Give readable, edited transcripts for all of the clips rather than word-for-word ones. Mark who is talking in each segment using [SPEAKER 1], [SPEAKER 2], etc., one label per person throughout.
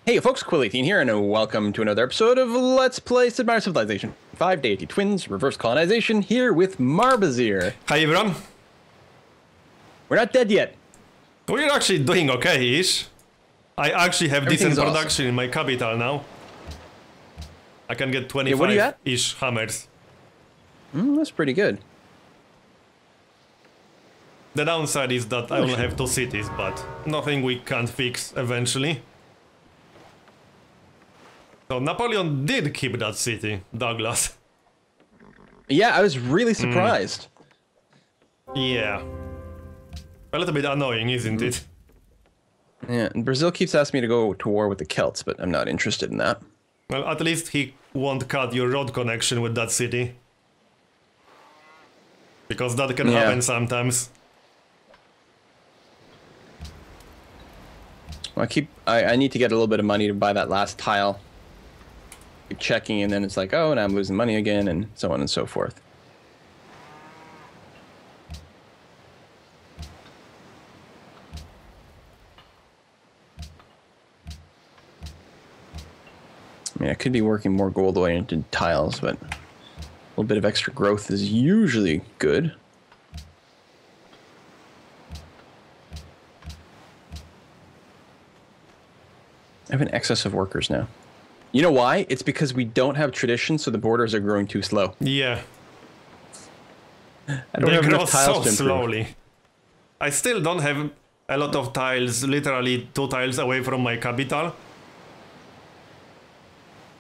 [SPEAKER 1] Hey folks, Quillithine here, and welcome to another episode of Let's Play Sid Meier's Civilization 5 Deity Twins Reverse Colonization here with Marbozir.
[SPEAKER 2] Hi everyone.
[SPEAKER 1] We're not dead yet.
[SPEAKER 2] We're actually doing okay-ish. I actually have decent production
[SPEAKER 1] awesome.
[SPEAKER 2] in my capital now. I can get
[SPEAKER 1] Yeah, what are you at?
[SPEAKER 2] 25-ish hammers.
[SPEAKER 1] That's pretty good.
[SPEAKER 2] The downside is that I only have 2 cities, but nothing we can't fix eventually. So Napoleon did keep that city, Douglas.
[SPEAKER 1] Yeah, I was really surprised.
[SPEAKER 2] Yeah. A little bit annoying, isn't it?
[SPEAKER 1] Yeah, and Brazil keeps asking me to go to war with the Celts, but I'm not interested in that.
[SPEAKER 2] Well, at least he won't cut your road connection with that city. Because that can happen sometimes.
[SPEAKER 1] Well, I need to get a little bit of money to buy that last tile. Keep checking, and then it's like, oh, now I'm losing money again, and so on and so forth. I mean, I could be working more gold-oriented tiles, but a little bit of extra growth is usually good. I have an excess of workers now. You know why? It's because we don't have tradition, so the borders are growing too slow.
[SPEAKER 2] Yeah.
[SPEAKER 1] I don't
[SPEAKER 2] They
[SPEAKER 1] have
[SPEAKER 2] grow
[SPEAKER 1] enough tiles
[SPEAKER 2] so
[SPEAKER 1] to improve.
[SPEAKER 2] slowly. I still don't have a lot of tiles, literally 2 tiles away from my capital.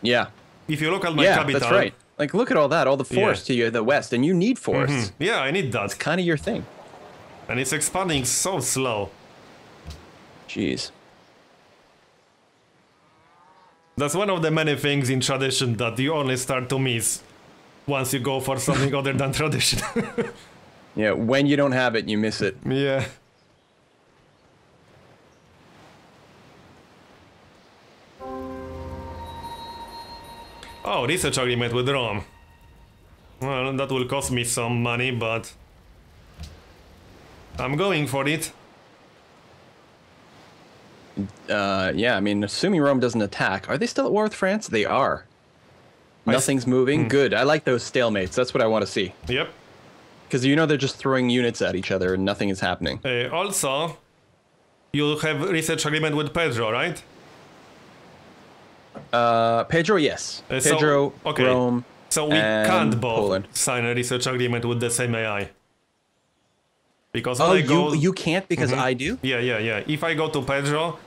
[SPEAKER 1] Yeah.
[SPEAKER 2] If you look at my
[SPEAKER 1] Yeah,
[SPEAKER 2] capital...
[SPEAKER 1] that's right. Like, look at all that, all the forest to the west, and you need forests.
[SPEAKER 2] Yeah, I need that.
[SPEAKER 1] It's kind of your thing.
[SPEAKER 2] And it's expanding so slow.
[SPEAKER 1] Jeez.
[SPEAKER 2] That's one of the many things in tradition that you only start to miss once you go for something other than tradition.
[SPEAKER 1] Yeah, when you don't have it, you miss it.
[SPEAKER 2] Yeah. Oh, research agreement with Rome. Well, that will cost me some money, but I'm going for it.
[SPEAKER 1] Yeah, I mean, assuming Rome doesn't attack, are they still at war with France? They are. Nothing's moving. Good. I like those stalemates. That's what I want to see.
[SPEAKER 2] Yep.
[SPEAKER 1] Because you know they're just throwing units at each other and nothing is happening.
[SPEAKER 2] Also, you have research agreement with Pedro, right?
[SPEAKER 1] Pedro, yes.
[SPEAKER 2] So-
[SPEAKER 1] Pedro,
[SPEAKER 2] okay.
[SPEAKER 1] Rome,
[SPEAKER 2] So we
[SPEAKER 1] and
[SPEAKER 2] can't both
[SPEAKER 1] Poland.
[SPEAKER 2] sign a research agreement with the same AI. Because when
[SPEAKER 1] Oh,
[SPEAKER 2] I go...
[SPEAKER 1] you can't because I do?
[SPEAKER 2] Yeah. If I go to Pedro,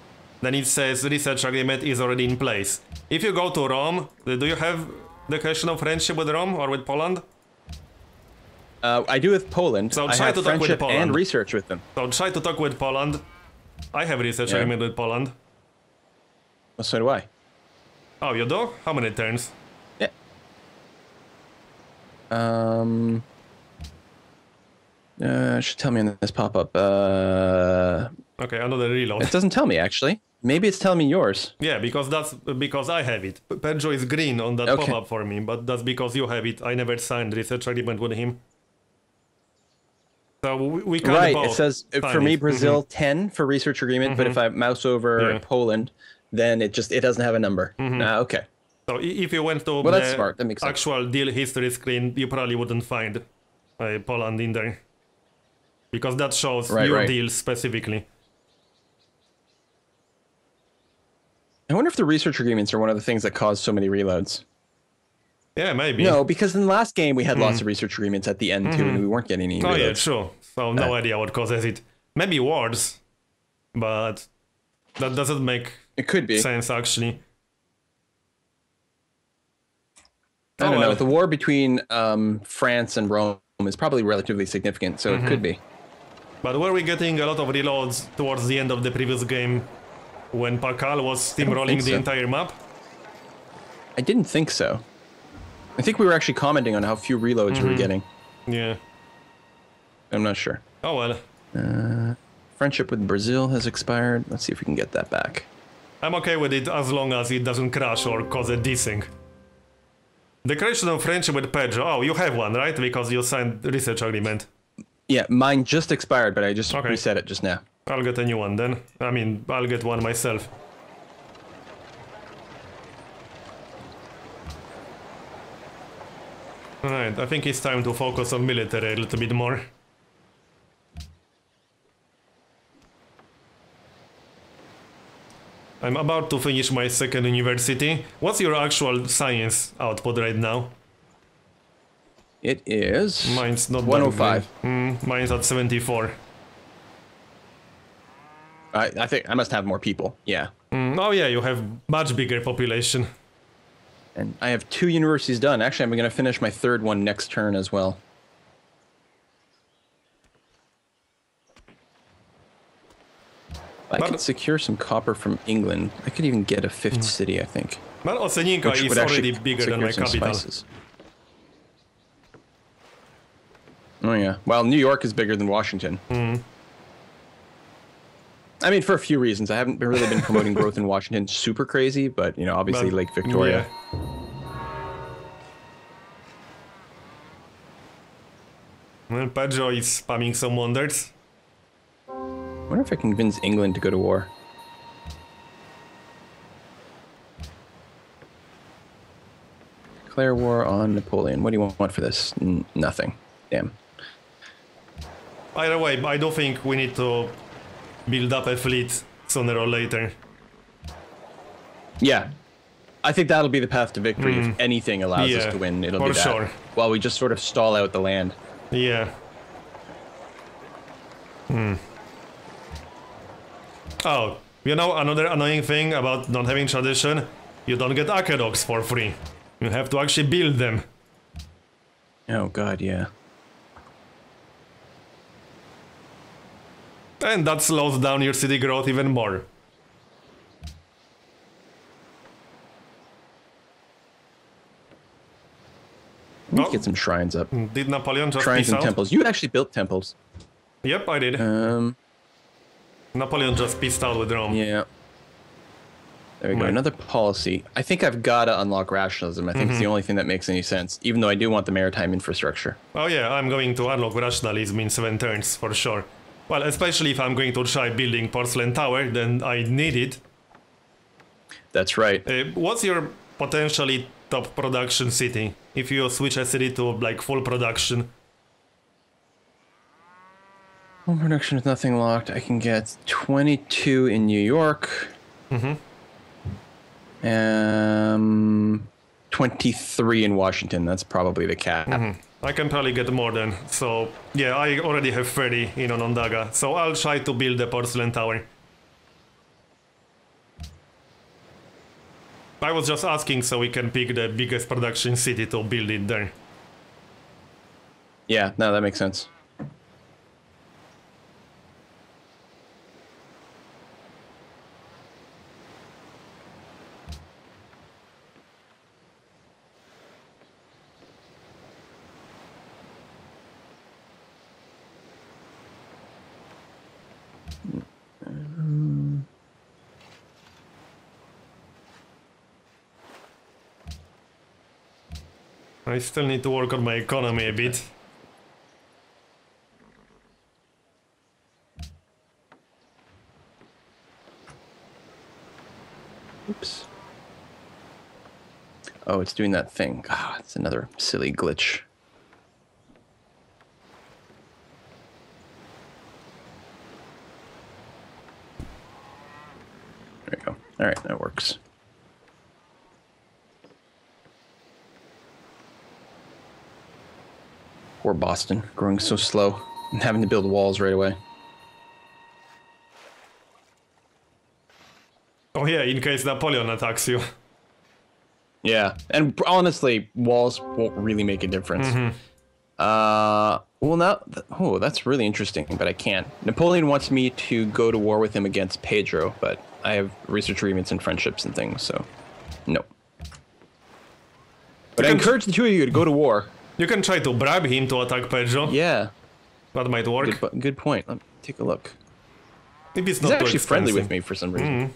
[SPEAKER 2] then it says research agreement is already in place. If you go to Rome, do you have declaration of friendship with Rome or with Poland?
[SPEAKER 1] I do with Poland.
[SPEAKER 2] So
[SPEAKER 1] I
[SPEAKER 2] try
[SPEAKER 1] have
[SPEAKER 2] to talk with
[SPEAKER 1] friendship
[SPEAKER 2] Poland.
[SPEAKER 1] and research with them.
[SPEAKER 2] So try to talk with Poland. I have research
[SPEAKER 1] Yeah.
[SPEAKER 2] agreement with Poland.
[SPEAKER 1] Well, so do I.
[SPEAKER 2] Oh, you do? How many turns?
[SPEAKER 1] Yeah. It should tell me in this pop-up.
[SPEAKER 2] Okay, another reload.
[SPEAKER 1] It doesn't tell me, actually. Maybe it's telling me yours.
[SPEAKER 2] Yeah, because I have it. Pedro is green on that
[SPEAKER 1] Okay.
[SPEAKER 2] pop-up for me, but that's because you have it. I never signed research agreement with him. So we can't
[SPEAKER 1] Right,
[SPEAKER 2] both
[SPEAKER 1] it says,
[SPEAKER 2] sign
[SPEAKER 1] for me,
[SPEAKER 2] it.
[SPEAKER 1] Brazil, 10 for research agreement, but if I mouse over
[SPEAKER 2] Yeah.
[SPEAKER 1] Poland, then it doesn't have a number. Okay.
[SPEAKER 2] So if you went to
[SPEAKER 1] Well, that's
[SPEAKER 2] the
[SPEAKER 1] smart. That makes sense.
[SPEAKER 2] actual deal history screen, you probably wouldn't find Poland in there. Because that shows your
[SPEAKER 1] right.
[SPEAKER 2] deal specifically.
[SPEAKER 1] I wonder if the research agreements are one of the things that cause so many reloads.
[SPEAKER 2] Yeah, maybe.
[SPEAKER 1] No, because in the last game we had lots of research agreements at the end too, and we weren't getting any
[SPEAKER 2] Oh
[SPEAKER 1] reloads.
[SPEAKER 2] yeah, true. So no idea what causes it. Maybe wars, but that doesn't make
[SPEAKER 1] It could be.
[SPEAKER 2] sense actually.
[SPEAKER 1] I don't know.
[SPEAKER 2] well.
[SPEAKER 1] The war between France and Rome is probably relatively significant, so it could be.
[SPEAKER 2] But were we getting a lot of reloads towards the end of the previous game when Pakal was steamrolling
[SPEAKER 1] think
[SPEAKER 2] the
[SPEAKER 1] so.
[SPEAKER 2] entire map?
[SPEAKER 1] I didn't think so. I think we were actually commenting on how few reloads we were getting.
[SPEAKER 2] Yeah.
[SPEAKER 1] I'm not sure.
[SPEAKER 2] Oh well.
[SPEAKER 1] Friendship with Brazil has expired. Let's see if we can get that back.
[SPEAKER 2] I'm okay with it as long as it doesn't crash or cause a desync. Declaration of friendship with Pedro. Oh, you have one, right? Because you signed research agreement.
[SPEAKER 1] Yeah, mine just expired, but I just
[SPEAKER 2] Okay.
[SPEAKER 1] reset it just now.
[SPEAKER 2] I'll get a new one then. I mean, I'll get one myself. Alright, I think it's time to focus on military a little bit more. I'm about to finish my second university. What's your actual science output right now?
[SPEAKER 1] It is...
[SPEAKER 2] Mine's not
[SPEAKER 1] 105.
[SPEAKER 2] Mine's at 74.
[SPEAKER 1] I think I must have more people, yeah.
[SPEAKER 2] Oh yeah, you have much bigger population.
[SPEAKER 1] And I have 2 universities done. Actually, I'm going to finish my 3rd one next turn as well. I could secure some copper from England. I could even get a 5th city, I think.
[SPEAKER 2] But Oseninka is already bigger than my capital.
[SPEAKER 1] Spices. Oh yeah. Well, New York is bigger than Washington. I mean, for a few reasons. I haven't really been promoting growth in Washington super crazy, but, you know, obviously Lake Victoria.
[SPEAKER 2] Yeah. Well, Pedro is spamming some wonders.
[SPEAKER 1] I wonder if I can convince England to go to war. Declare war on Napoleon. What do you want for this? Nothing. Damn.
[SPEAKER 2] Either way, I do think we need to build up a fleet sooner or later.
[SPEAKER 1] Yeah. I think that'll be the path to victory. If anything allows us to win, it'll be that.
[SPEAKER 2] Sure.
[SPEAKER 1] While we just sort of stall out the land.
[SPEAKER 2] Yeah. Oh, you know another annoying thing about not having tradition? You don't get aqueducts for free. You have to actually build them.
[SPEAKER 1] Oh god, yeah.
[SPEAKER 2] And that slows down your city growth even more.
[SPEAKER 1] Let's get some shrines up.
[SPEAKER 2] Did Napoleon just
[SPEAKER 1] Shrines
[SPEAKER 2] peace
[SPEAKER 1] and
[SPEAKER 2] out?
[SPEAKER 1] temples. You actually built temples.
[SPEAKER 2] Yep, I did. Napoleon just peaced out with Rome.
[SPEAKER 1] Yeah. There we go. Another policy. I think I've got to unlock rationalism. I think it's the only thing that makes any sense, even though I do want the maritime infrastructure.
[SPEAKER 2] Oh yeah, I'm going to unlock rationalism in 7 turns, for sure. Well, especially if I'm going to try building porcelain tower, then I need it.
[SPEAKER 1] That's right.
[SPEAKER 2] What's your potentially top production city? If you switch a city to like full production.
[SPEAKER 1] Home production with nothing locked. I can get 22 in New York. 23 in Washington. That's probably the cap.
[SPEAKER 2] I can probably get more then. So yeah, I already have 30 in Onondaga. So I'll try to build a porcelain tower. I was just asking so we can pick the biggest production city to build it there.
[SPEAKER 1] Yeah, no, that makes sense.
[SPEAKER 2] I still need to work on my economy a bit.
[SPEAKER 1] Oops. Oh, it's doing that thing. Ah, it's another silly glitch. There we go. All right, that works. Poor Boston, growing so slow and having to build walls right away.
[SPEAKER 2] Oh yeah, in case Napoleon attacks you.
[SPEAKER 1] Yeah, and honestly, walls won't really make a difference. Well, now, oh, that's really interesting, but I can't. Napoleon wants me to go to war with him against Pedro, but I have research agreements and friendships and things, so no. But I encourage the 2 of you to go to war.
[SPEAKER 2] You can try to bribe him to attack Pedro.
[SPEAKER 1] Yeah.
[SPEAKER 2] That might work.
[SPEAKER 1] Good point. Let me take a look.
[SPEAKER 2] Maybe it's
[SPEAKER 1] He's
[SPEAKER 2] not
[SPEAKER 1] actually friendly with me for some reason.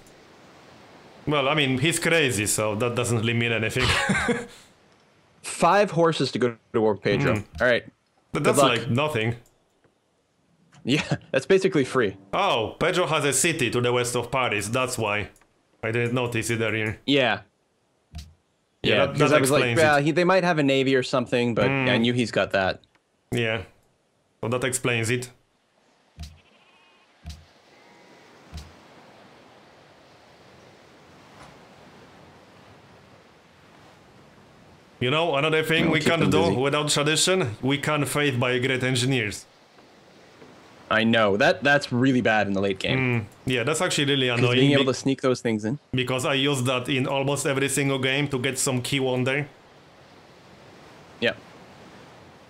[SPEAKER 2] Well, I mean, he's crazy, so that doesn't really mean anything.
[SPEAKER 1] 5 horses to go to war with Pedro. All right.
[SPEAKER 2] But that's like nothing.
[SPEAKER 1] Yeah, that's basically free.
[SPEAKER 2] Oh, Pedro has a city to the west of Paris, that's why. I didn't notice it earlier.
[SPEAKER 1] Yeah. Yeah,
[SPEAKER 2] that,
[SPEAKER 1] because
[SPEAKER 2] that
[SPEAKER 1] I was like,
[SPEAKER 2] explains
[SPEAKER 1] yeah,
[SPEAKER 2] it.
[SPEAKER 1] they might have a navy or something, but I knew he's got that.
[SPEAKER 2] Yeah, so that explains it. You know, another thing
[SPEAKER 1] We'll
[SPEAKER 2] we
[SPEAKER 1] keep
[SPEAKER 2] can't
[SPEAKER 1] them
[SPEAKER 2] do
[SPEAKER 1] busy.
[SPEAKER 2] without tradition, we can't faith by great engineers.
[SPEAKER 1] I know that's really bad in the late game.
[SPEAKER 2] Yeah, that's actually really
[SPEAKER 1] Because
[SPEAKER 2] annoying.
[SPEAKER 1] being able to sneak those things in.
[SPEAKER 2] Because I use that in almost every single game to get some key wonder.
[SPEAKER 1] Yeah.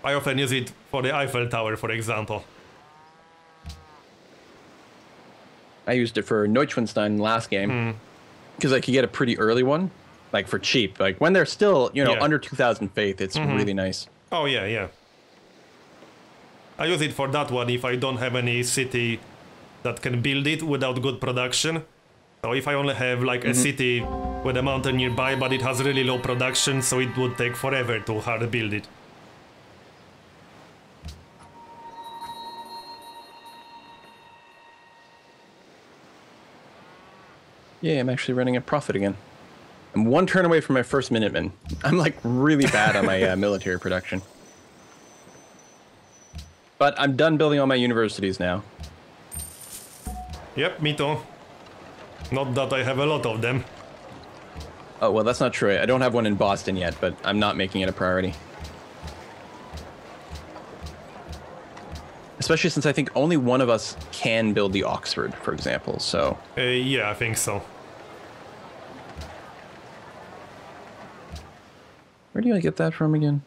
[SPEAKER 2] I often use it for the Eiffel Tower, for example.
[SPEAKER 1] I used it for Neuschwanstein last game. Because I could get a pretty early one. Like for cheap. Like when they're still, you know,
[SPEAKER 2] Yeah.
[SPEAKER 1] under 2,000 faith, it's really nice.
[SPEAKER 2] Oh yeah, yeah. I use it for that one if I don't have any city that can build it without good production. So if I only have like a city with a mountain nearby, but it has really low production, so it would take forever to hard build it.
[SPEAKER 1] Yeah, I'm actually running a profit again. I'm one turn away from my first Minuteman. I'm like really bad on my military production. But I'm done building all my universities now.
[SPEAKER 2] Yep, me too. Not that I have a lot of them.
[SPEAKER 1] Oh, well, that's not true. I don't have one in Boston yet, but I'm not making it a priority. Especially since I think only one of us can build the Oxford, for example, so...
[SPEAKER 2] Yeah, I think so.
[SPEAKER 1] Where do I get that from again?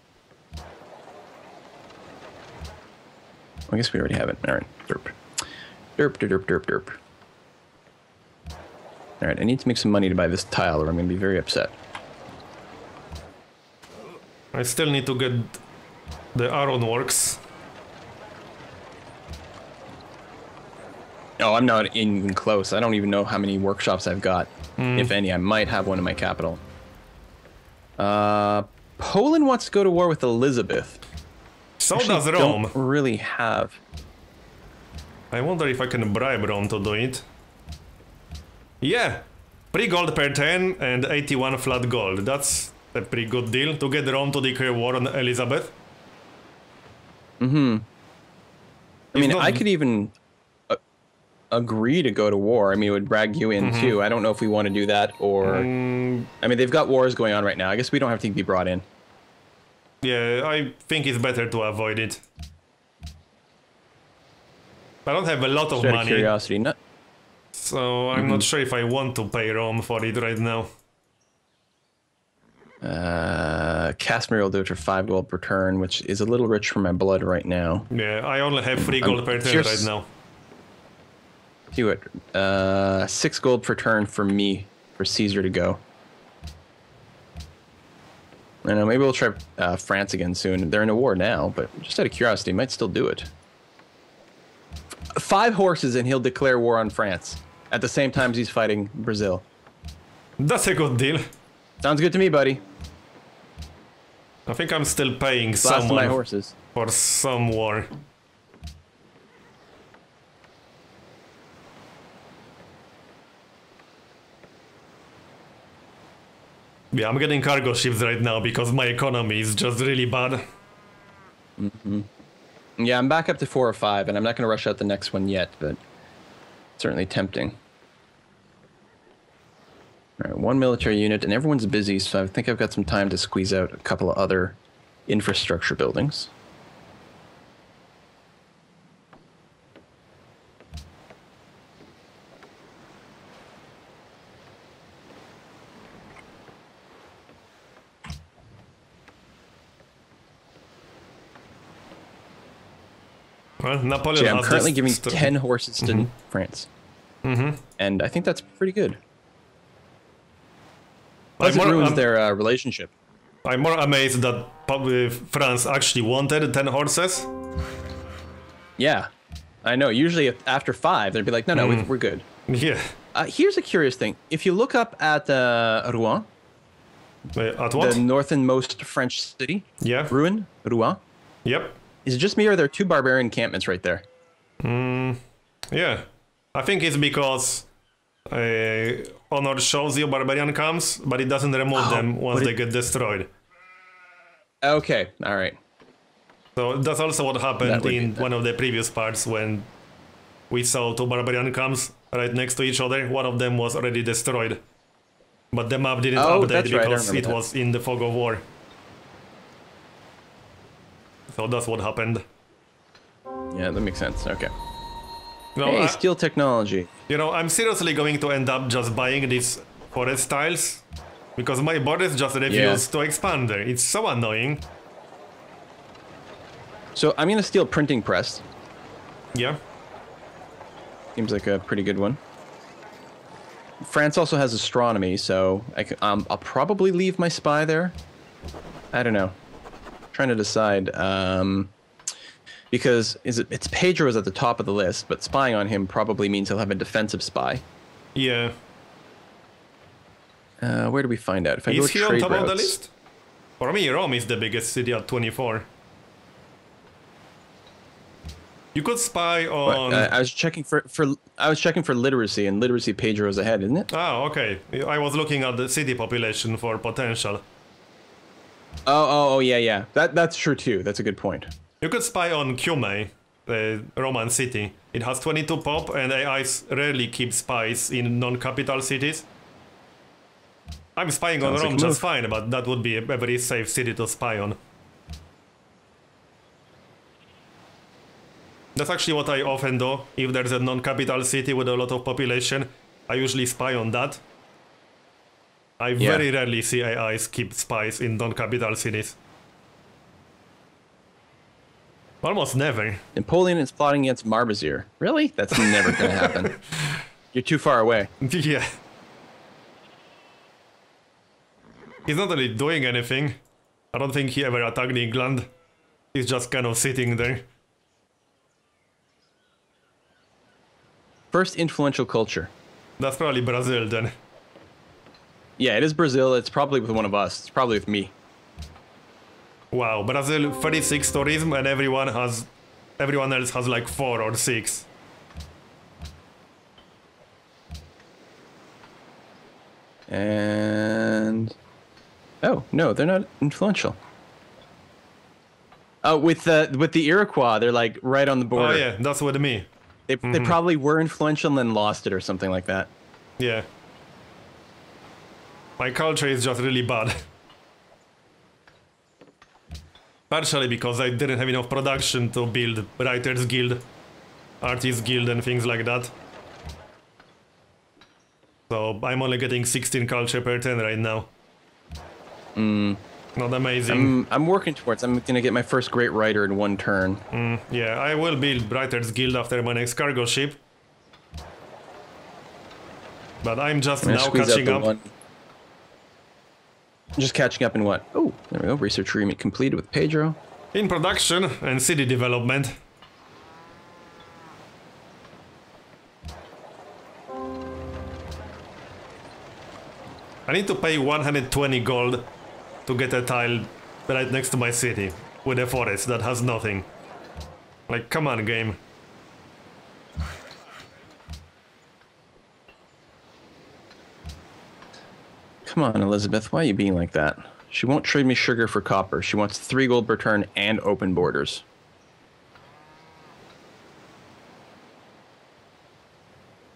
[SPEAKER 1] I guess we already have it. All right, derp. Derp, derp, derp, derp. All right, I need to make some money to buy this tile or I'm going to be very upset.
[SPEAKER 2] I still need to get the ironworks.
[SPEAKER 1] Oh, I'm not even close. I don't even know how many workshops I've got, if any. I might have one in my capital. Poland wants to go to war with Elizabeth.
[SPEAKER 2] So
[SPEAKER 1] Actually,
[SPEAKER 2] does Rome.
[SPEAKER 1] Don't really have.
[SPEAKER 2] I wonder if I can bribe Rome to do it. Yeah, 3 gold per turn and 81 flat gold. That's a pretty good deal to get Rome to declare war on Elizabeth.
[SPEAKER 1] I mean, I could even agree to go to war. I mean, it would drag you in too. I don't know if we want to do that or... I mean, they've got wars going on right now. I guess we don't have to be brought in.
[SPEAKER 2] Yeah, I think it's better to avoid it. I don't have a lot of
[SPEAKER 1] Just out of
[SPEAKER 2] money,
[SPEAKER 1] curiosity, not...
[SPEAKER 2] so I'm not sure if I want to pay Rome for it right now.
[SPEAKER 1] Casimir will do it for 5 gold per turn, which is a little rich for my blood right now.
[SPEAKER 2] Yeah, I only have 3 gold per turn right now.
[SPEAKER 1] Do it. 6 gold per turn for me, for Caesar to go. I don't know, maybe we'll try France again soon. They're in a war now, but just out of curiosity, might still do it. 5 horses and he'll declare war on France at the same time as he's fighting Brazil.
[SPEAKER 2] That's a good deal.
[SPEAKER 1] Sounds good to me, buddy.
[SPEAKER 2] I think I'm still paying
[SPEAKER 1] Last of my
[SPEAKER 2] someone
[SPEAKER 1] horses.
[SPEAKER 2] for some war. Yeah, I'm getting cargo ships right now because my economy is just really bad.
[SPEAKER 1] Yeah, I'm back up to 4 or 5, and I'm not going to rush out the next one yet, but certainly tempting. All right, 1 military unit, and everyone's busy, so I think I've got some time to squeeze out a couple of other infrastructure buildings.
[SPEAKER 2] Well, Napoleon
[SPEAKER 1] So yeah, I'm
[SPEAKER 2] has
[SPEAKER 1] currently
[SPEAKER 2] this
[SPEAKER 1] giving 10 horses to France. And I think that's pretty good. Plus it ruins their relationship.
[SPEAKER 2] I'm more amazed that probably France actually wanted 10 horses.
[SPEAKER 1] Yeah, I know. Usually after 5, they'd be like, no, no, we're good.
[SPEAKER 2] Yeah.
[SPEAKER 1] Here's a curious thing. If you look up at Rouen,
[SPEAKER 2] Wait, at what?
[SPEAKER 1] the northernmost French city,
[SPEAKER 2] Yeah.
[SPEAKER 1] Rouen,
[SPEAKER 2] Yep.
[SPEAKER 1] is it just me or are there 2 barbarian encampments right there?
[SPEAKER 2] Yeah. I think it's because Honor shows you barbarian camps, but it doesn't remove them once they get destroyed.
[SPEAKER 1] Okay, all right.
[SPEAKER 2] So that's also what happened in one of the previous parts when we saw two barbarian camps right next to each other. One of them was already destroyed, but the map didn't update because it was in the fog of war. So that's what happened.
[SPEAKER 1] Yeah, that makes sense. Okay.
[SPEAKER 2] No,
[SPEAKER 1] hey, steel technology.
[SPEAKER 2] You know, I'm seriously going to end up just buying these forest tiles because my borders just refuse to expand there. It's so annoying.
[SPEAKER 1] So I'm gonna steal printing press.
[SPEAKER 2] Yeah.
[SPEAKER 1] Seems like a pretty good one. France also has astronomy, so I'll probably leave my spy there. I don't know. Trying to decide. Because it's Pedro's at the top of the list, but spying on him probably means he'll have a defensive spy.
[SPEAKER 2] Yeah.
[SPEAKER 1] Where do we find out? If I
[SPEAKER 2] is
[SPEAKER 1] go
[SPEAKER 2] he
[SPEAKER 1] trade
[SPEAKER 2] on top
[SPEAKER 1] routes,
[SPEAKER 2] of the list? For me, Rome is the biggest city at 24. You could spy on.
[SPEAKER 1] I was checking for literacy, and literacy Pedro's ahead, isn't it?
[SPEAKER 2] Oh, okay. I was looking at the city population for potential.
[SPEAKER 1] Oh, yeah. That's true too. That's a good point.
[SPEAKER 2] You could spy on Cumae, the Roman city. It has 22 pop, and AIs rarely keep spies in non-capital cities. I'm spying on Rome just fine, but that would be a very safe city to spy on. That's actually what I often do. If there's a non-capital city with a lot of population, I usually spy on that. I very rarely see AIs keep spies in non-capital cities. Almost never.
[SPEAKER 1] Napoleon is plotting against Marbozir. Really? That's never going to happen. You're too far away.
[SPEAKER 2] Yeah. He's not really doing anything. I don't think he ever attacked England. He's just kind of sitting there.
[SPEAKER 1] First influential culture.
[SPEAKER 2] That's probably Brazil then.
[SPEAKER 1] Yeah, it is Brazil. It's probably with one of us. It's probably with me.
[SPEAKER 2] Wow, Brazil 36 tourism and everyone else has like 4 or 6.
[SPEAKER 1] And oh no, they're not influential. Oh, with the Iroquois, they're like right on the border.
[SPEAKER 2] Oh yeah, that's with me.
[SPEAKER 1] They probably were influential and then lost it or something like that.
[SPEAKER 2] Yeah. My culture is just really bad. Partially because I didn't have enough production to build Writers Guild, Artists Guild and things like that. So I'm only getting 16 culture per turn right now. Not amazing.
[SPEAKER 1] I'm working towards. I'm gonna get my first great writer in one turn.
[SPEAKER 2] Yeah, I will build Writers Guild after my next cargo ship. But I'm just now catching up.
[SPEAKER 1] Just catching up in what? Oh, there we go. Research agreement completed with Pedro.
[SPEAKER 2] In production and city development. I need to pay 120 gold to get a tile right next to my city with a forest that has nothing. Like, come on, game.
[SPEAKER 1] Come on, Elizabeth, why are you being like that? She won't trade me sugar for copper. She wants 3 gold per turn and open borders.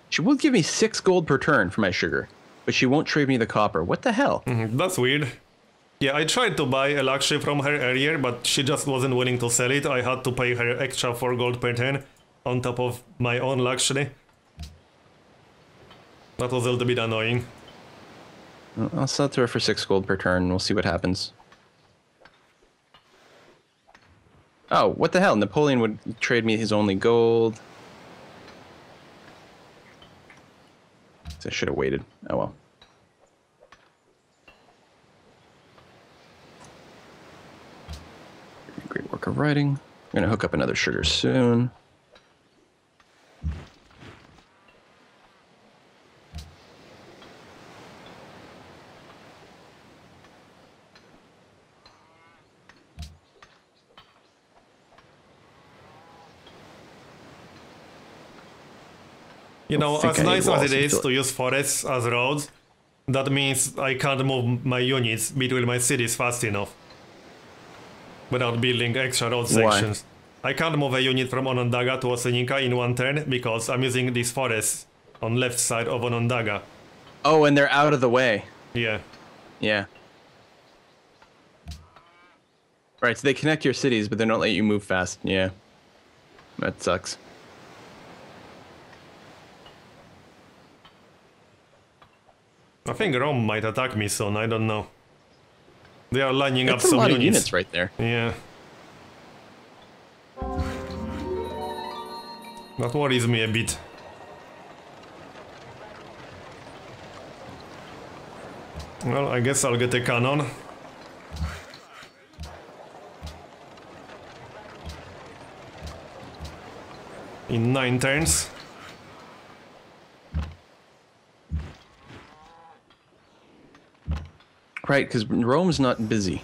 [SPEAKER 1] She will give me 6 gold per turn for my sugar, but she won't trade me the copper. What the hell?
[SPEAKER 2] That's weird. Yeah, I tried to buy a luxury from her earlier, but she just wasn't willing to sell it. I had to pay her extra 4 gold per turn on top of my own luxury. That was a little bit annoying.
[SPEAKER 1] I'll sell it to her for 6 gold per turn, and we'll see what happens. Oh, what the hell? Napoleon would trade me his only gold. I should have waited. Oh well. Great work of writing. I'm gonna hook up another sugar soon.
[SPEAKER 2] You know,
[SPEAKER 1] think
[SPEAKER 2] as
[SPEAKER 1] I need
[SPEAKER 2] nice as
[SPEAKER 1] walls
[SPEAKER 2] it is
[SPEAKER 1] until-
[SPEAKER 2] to use forests as roads, that means I can't move my units between my cities fast enough without building extra road
[SPEAKER 1] Why?
[SPEAKER 2] sections. I can't move a unit from Onondaga to Osenika in one turn because I'm using these forests on left side of Onondaga.
[SPEAKER 1] Oh, and they're out of the way.
[SPEAKER 2] Yeah.
[SPEAKER 1] Yeah. Right, so they connect your cities, but they don't let you move fast. Yeah. That sucks.
[SPEAKER 2] I think Rome might attack me soon, I don't know. They are lining up
[SPEAKER 1] That's a
[SPEAKER 2] some
[SPEAKER 1] lot
[SPEAKER 2] units.
[SPEAKER 1] of units right there.
[SPEAKER 2] Yeah. That worries me a bit. Well, I guess I'll get a cannon. In 9 turns.
[SPEAKER 1] Right, because Rome's not busy.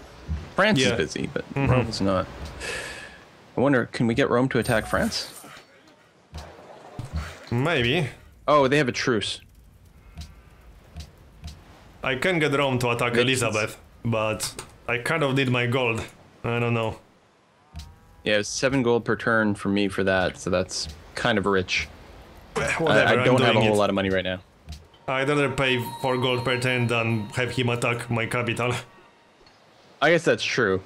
[SPEAKER 1] France is
[SPEAKER 2] Yeah.
[SPEAKER 1] busy, but Rome's not. I wonder, can we get Rome to attack France?
[SPEAKER 2] Maybe.
[SPEAKER 1] Oh, they have a truce.
[SPEAKER 2] I can get Rome to attack Elizabeth, but I kind of need my gold. I don't know.
[SPEAKER 1] Yeah, it's 7 gold per turn for me for that, so that's kind of rich.
[SPEAKER 2] Whatever,
[SPEAKER 1] I don't
[SPEAKER 2] I'm
[SPEAKER 1] have a
[SPEAKER 2] doing
[SPEAKER 1] whole
[SPEAKER 2] it.
[SPEAKER 1] lot of money right now.
[SPEAKER 2] I'd rather pay 4 gold per turn than have him attack my capital.
[SPEAKER 1] I guess that's true.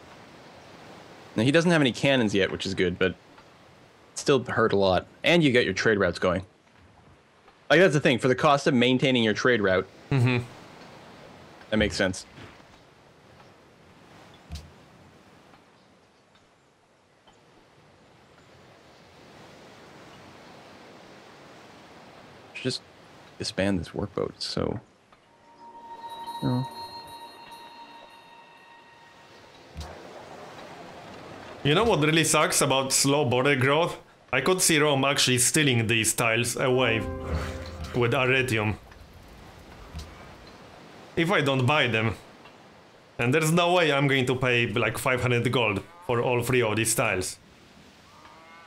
[SPEAKER 1] Now, he doesn't have any cannons yet, which is good, but it still hurt a lot. And you get your trade routes going. Like, that's the thing. For the cost of maintaining your trade route, that makes sense. Should just disband this workboat, so... Oh.
[SPEAKER 2] You know what really sucks about slow border growth? I could see Rome actually stealing these tiles away with Arretium. If I don't buy them. And there's no way I'm going to pay like 500 gold for all 3 of these tiles.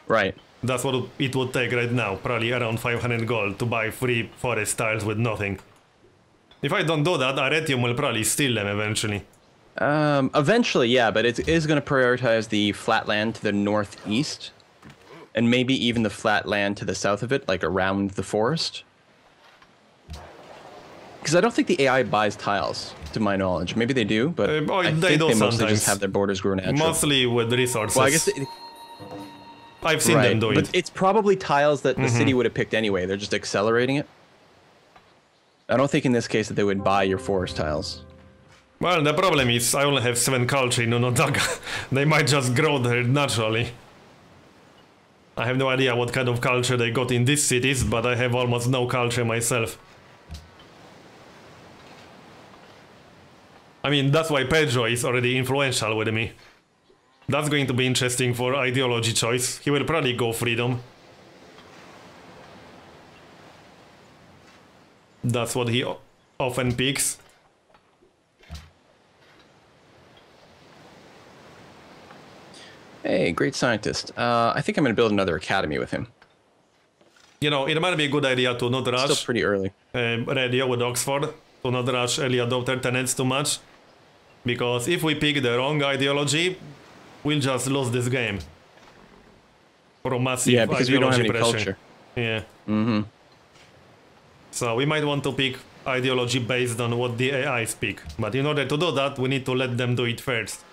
[SPEAKER 1] Right.
[SPEAKER 2] That's what it would take right now, probably around 500 gold to buy 3 forest tiles with nothing. If I don't do that, Arretium will probably steal them eventually.
[SPEAKER 1] Eventually, yeah, but it is going to prioritize the flat land to the northeast, and maybe even the flat land to the south of it, like around the forest. Because I don't think the AI buys tiles, to my knowledge. Maybe they do, but I think
[SPEAKER 2] they do
[SPEAKER 1] they mostly
[SPEAKER 2] sometimes.
[SPEAKER 1] just have their borders grow natural.
[SPEAKER 2] Mostly with resources.
[SPEAKER 1] Well, I guess
[SPEAKER 2] I've seen them do
[SPEAKER 1] but
[SPEAKER 2] it.
[SPEAKER 1] it's probably tiles that the city would have picked anyway. They're just accelerating it. I don't think in this case that they would buy your forest tiles.
[SPEAKER 2] Well, the problem is I only have 7 culture in Onondaga. They might just grow there naturally. I have no idea what kind of culture they got in these cities, but I have almost no culture myself. I mean, that's why Pedro is already influential with me. That's going to be interesting for ideology choice. He will probably go freedom. That's what he often picks.
[SPEAKER 1] Hey, great scientist. I think I'm going to build another academy with him.
[SPEAKER 2] You know, it might be a good idea to not rush.
[SPEAKER 1] Still pretty early.
[SPEAKER 2] Radio with Oxford, to not rush early adopter tenants too much. Because if we pick the wrong ideology, we'll just lose this game. From massive
[SPEAKER 1] because we don't have any
[SPEAKER 2] pressure.
[SPEAKER 1] culture.
[SPEAKER 2] Yeah. Mm-hmm. So we might want to pick ideology based on what the AI speak. But in order to do that, we need to let them do it first.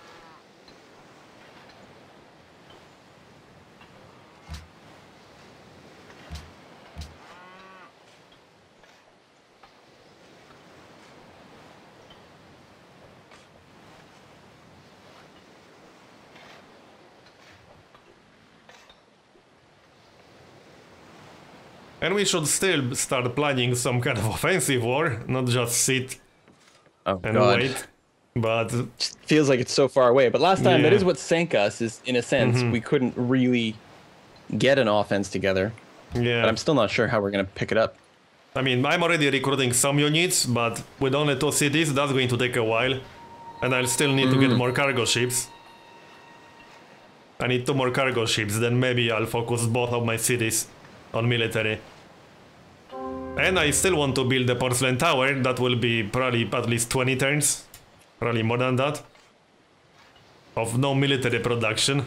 [SPEAKER 2] And we should still start planning some kind of offensive war, not just sit
[SPEAKER 1] Oh,
[SPEAKER 2] and
[SPEAKER 1] God.
[SPEAKER 2] wait. But
[SPEAKER 1] Just feels like it's so far away. But last time, that
[SPEAKER 2] Yeah.
[SPEAKER 1] is what sank us, is in a sense, we couldn't really get an offense together.
[SPEAKER 2] yeah,
[SPEAKER 1] But I'm still not sure how we're going to pick it up.
[SPEAKER 2] I mean, I'm already recruiting some units, but with only 2 cities, that's going to take a while. And I'll still need to get more cargo ships. I need 2 more cargo ships, then maybe I'll focus both of my cities on military. And I still want to build the porcelain tower. That will be probably at least 20 turns. Probably more than that. Of no military production.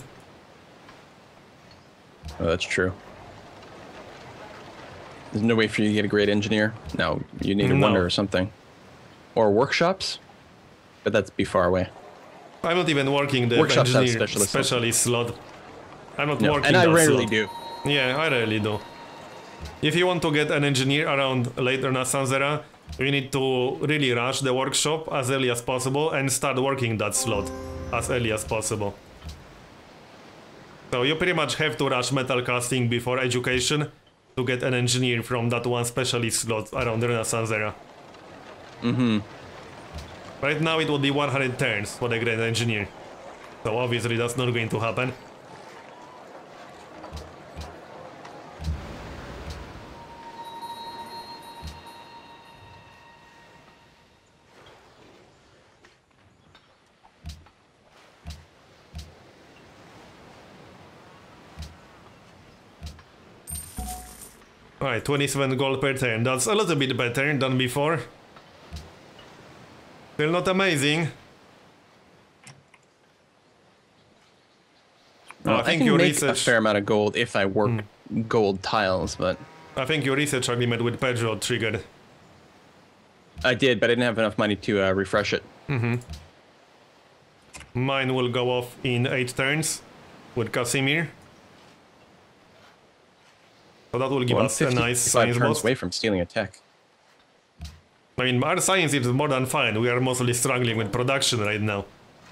[SPEAKER 1] Oh, that's true. There's no way for you to get a great engineer. No, you need a wonder or something. Or workshops? But that'd be far away.
[SPEAKER 2] I'm not even working the
[SPEAKER 1] Workshops
[SPEAKER 2] engineer
[SPEAKER 1] have
[SPEAKER 2] specialist slot. I'm not
[SPEAKER 1] no,
[SPEAKER 2] working
[SPEAKER 1] and I
[SPEAKER 2] that
[SPEAKER 1] rarely
[SPEAKER 2] slot.
[SPEAKER 1] do.
[SPEAKER 2] Yeah, I rarely do. If you want to get an engineer around late Renaissance era, you need to really rush the workshop as early as possible and start working that slot as early as possible. So you pretty much have to rush metal casting before education to get an engineer from that one specialist slot around the Renaissance era. Right now it would be 100 turns for the great engineer. So obviously that's not going to happen. Alright, 27 gold per turn. That's a little bit better than before. Still not amazing.
[SPEAKER 1] Well, I think can make a fair amount of gold if I work gold tiles, but...
[SPEAKER 2] I think your research agreement with Pedro triggered.
[SPEAKER 1] I did, but I didn't have enough money to refresh it.
[SPEAKER 2] Mine will go off in 8 turns with Casimir. So that will give us a nice science
[SPEAKER 1] turns
[SPEAKER 2] boost.
[SPEAKER 1] Away from stealing a tech.
[SPEAKER 2] I mean, our science is more than fine. We are mostly struggling with production right now.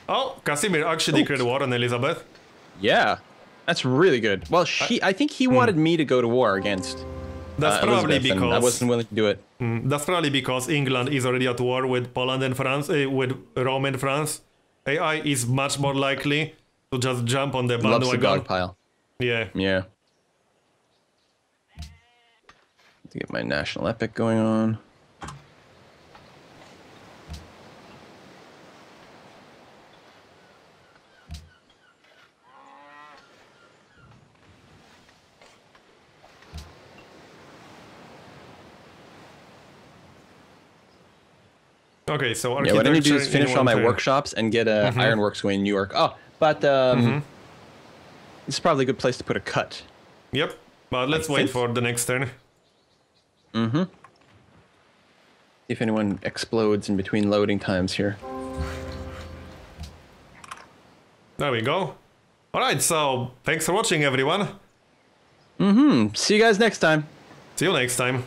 [SPEAKER 2] Oh, Casimir actually declared war on Elizabeth.
[SPEAKER 1] Yeah, that's really good. Well, I think he wanted me to go to war against
[SPEAKER 2] That's probably
[SPEAKER 1] Elizabeth,
[SPEAKER 2] because
[SPEAKER 1] I wasn't willing to do it.
[SPEAKER 2] That's probably because England is already at war with Poland and France, with Rome and France. AI is much more likely to just jump on the bandwagon.
[SPEAKER 1] Loves the dog pile.
[SPEAKER 2] Yeah.
[SPEAKER 1] Yeah. To get my national epic going on.
[SPEAKER 2] Okay, so
[SPEAKER 1] yeah, what I need to do is finish all my workshops and get a ironworks going in New York. Oh, but this is probably a good place to put a cut.
[SPEAKER 2] Yep, but let's wait for the next turn.
[SPEAKER 1] If anyone explodes in between loading times here.
[SPEAKER 2] There we go. Alright, so thanks for watching, everyone.
[SPEAKER 1] See you guys next time.
[SPEAKER 2] See you next time.